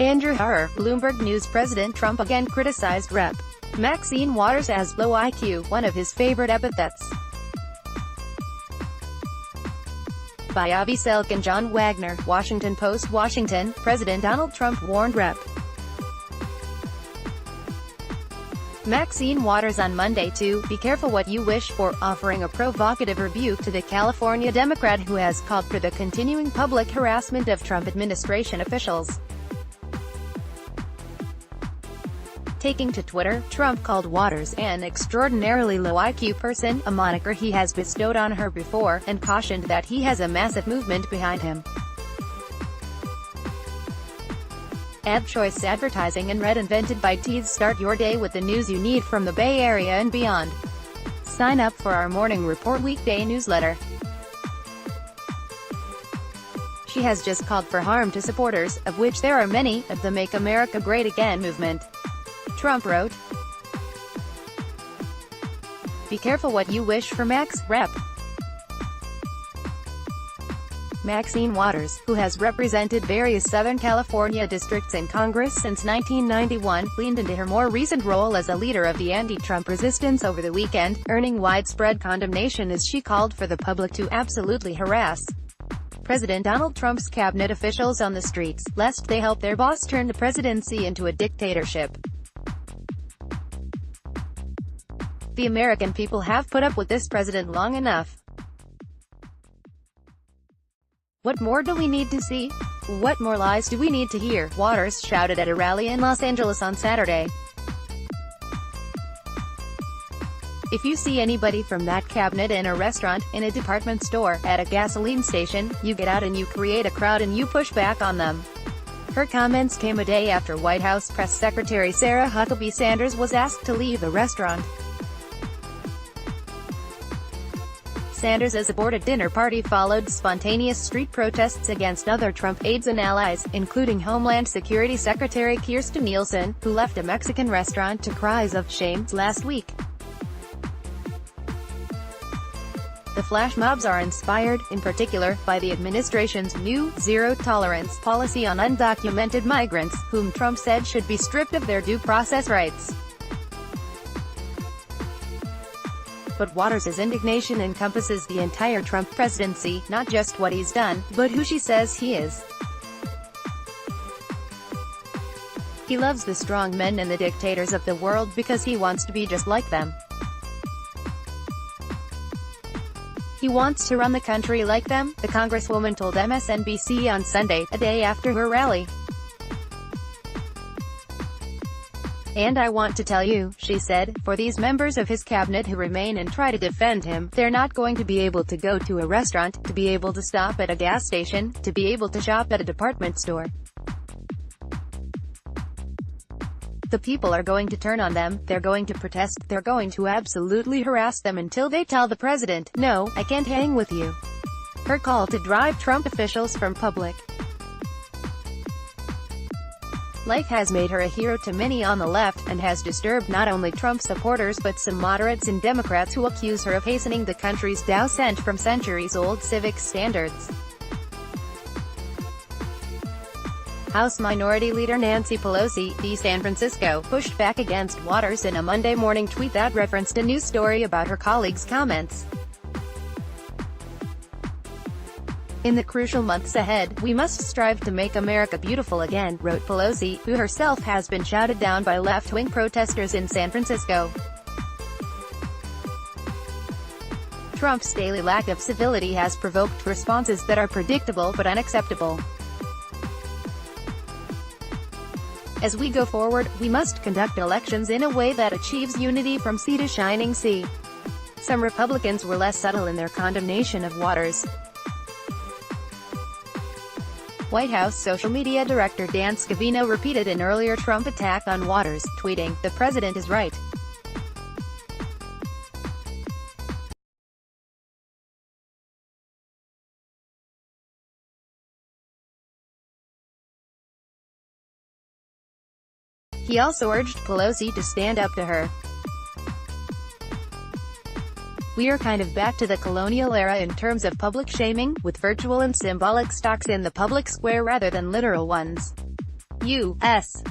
Andrew Harrer, Bloomberg News. President Trump again criticized Rep. Maxine Waters as low IQ, one of his favorite epithets. By Avi Selk and John Wagner, Washington Post. Washington, President Donald Trump warned Rep. Maxine Waters on Monday to "be careful what you wish for," offering a provocative rebuke to the California Democrat who has called for the continuing public harassment of Trump administration officials. Taking to Twitter, Trump called Waters an extraordinarily low IQ person, a moniker he has bestowed on her before, and cautioned that he has a massive movement behind him. Ad choice advertising and Red invented by Tees. Start your day with the news you need from the Bay Area and beyond. Sign up for our Morning Report weekday newsletter. She has just called for harm to supporters, of which there are many, of the Make America Great Again movement. Trump wrote, "Be careful what you wish for Rep. Maxine Waters, who has represented various Southern California districts in Congress since 1991, leaned into her more recent role as a leader of the anti-Trump resistance over the weekend, earning widespread condemnation as she called for the public to absolutely harass President Donald Trump's cabinet officials on the streets, lest they help their boss turn the presidency into a dictatorship. The American people have put up with this president long enough. What more do we need to see? What more lies do we need to hear?" Waters shouted at a rally in Los Angeles on Saturday. "If you see anybody from that cabinet in a restaurant, in a department store, at a gasoline station, you get out and you create a crowd and you push back on them." Her comments came a day after White House Press Secretary Sarah Huckabee Sanders was asked to leave the restaurant. Sanders' aborted dinner party followed spontaneous street protests against other Trump aides and allies, including Homeland Security Secretary Kirstjen Nielsen, who left a Mexican restaurant to cries of "shame" last week. The flash mobs are inspired, in particular, by the administration's new, zero-tolerance policy on undocumented migrants, whom Trump said should be stripped of their due process rights. But Waters' indignation encompasses the entire Trump presidency, not just what he's done, but who she says he is. "He loves the strong men and the dictators of the world because he wants to be just like them. He wants to run the country like them," the Congresswoman told MSNBC on Sunday, a day after her rally. "And I want to tell you," she said, "for these members of his cabinet who remain and try to defend him, they're not going to be able to go to a restaurant, to be able to stop at a gas station, to be able to shop at a department store. The people are going to turn on them, they're going to protest, they're going to absolutely harass them until they tell the president, 'No, I can't hang with you.'" Her call to drive Trump officials from public life has made her a hero to many on the left, and has disturbed not only Trump supporters but some moderates and Democrats who accuse her of hastening the country's descent from centuries-old civic standards. House Minority Leader Nancy Pelosi, of San Francisco, pushed back against Waters in a Monday morning tweet that referenced a news story about her colleague's comments. "In the crucial months ahead, we must strive to make America beautiful again," wrote Pelosi, who herself has been shouted down by left-wing protesters in San Francisco. Trump's daily lack of civility has provoked responses that are predictable but unacceptable. "As we go forward, we must conduct elections in a way that achieves unity from sea to shining sea." Some Republicans were less subtle in their condemnation of Waters. White House social media director Dan Scavino repeated an earlier Trump attack on Waters, tweeting, "The president is right. He also urged Pelosi to stand up to her. "We are kind of back to the colonial era in terms of public shaming, with virtual and symbolic stocks in the public square rather than literal ones." U.S.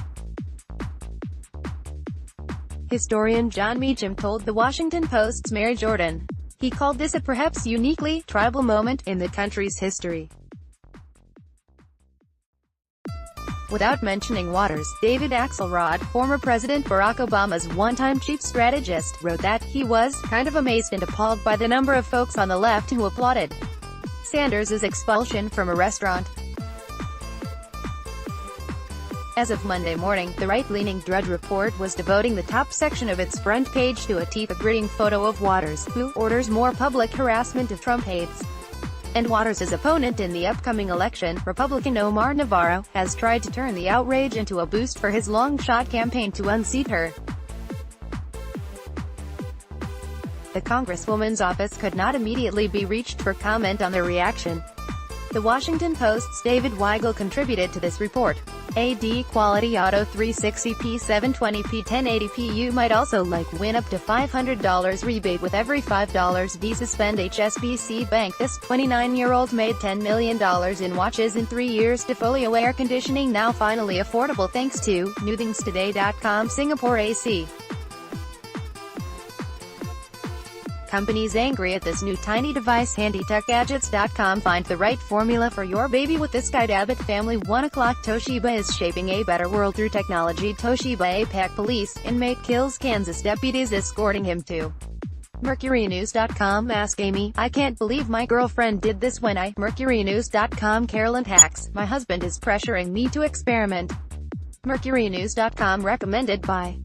Historian John Meacham told The Washington Post's Mary Jordan. He called this a perhaps uniquely tribal moment in the country's history. Without mentioning Waters, David Axelrod, former President Barack Obama's one-time chief strategist, wrote that he was kind of amazed and appalled by the number of folks on the left who applauded Sanders' expulsion from a restaurant. As of Monday morning, the right-leaning Drudge Report was devoting the top section of its front page to a teeth-gritting photo of Waters, who orders more public harassment of Trump aides. And Waters' opponent in the upcoming election, Republican Omar Navarro, has tried to turn the outrage into a boost for his long-shot campaign to unseat her. The Congresswoman's office could not immediately be reached for comment on the reaction. The Washington Post's David Weigel contributed to this report. AD Quality Auto 360p 720p 1080p. You might also win up to $500 rebate with every $5 Visa spend. HSBC Bank. This 29-year-old made $10 million in watches in 3 years. Defolio air conditioning now finally affordable thanks to newthingstoday.com. Singapore AC companies angry at this new tiny device. HandyTechGadgets.com. Find the right formula for your baby with this guide. Abbott family. 1 o'clock. Toshiba is shaping a better world through technology. Toshiba APAC police. Inmate kills Kansas deputies escorting him to MercuryNews.com. Ask Amy, I can't believe my girlfriend did this when I. MercuryNews.com. Carolyn hacks. My husband is pressuring me to experiment. MercuryNews.com. Recommended by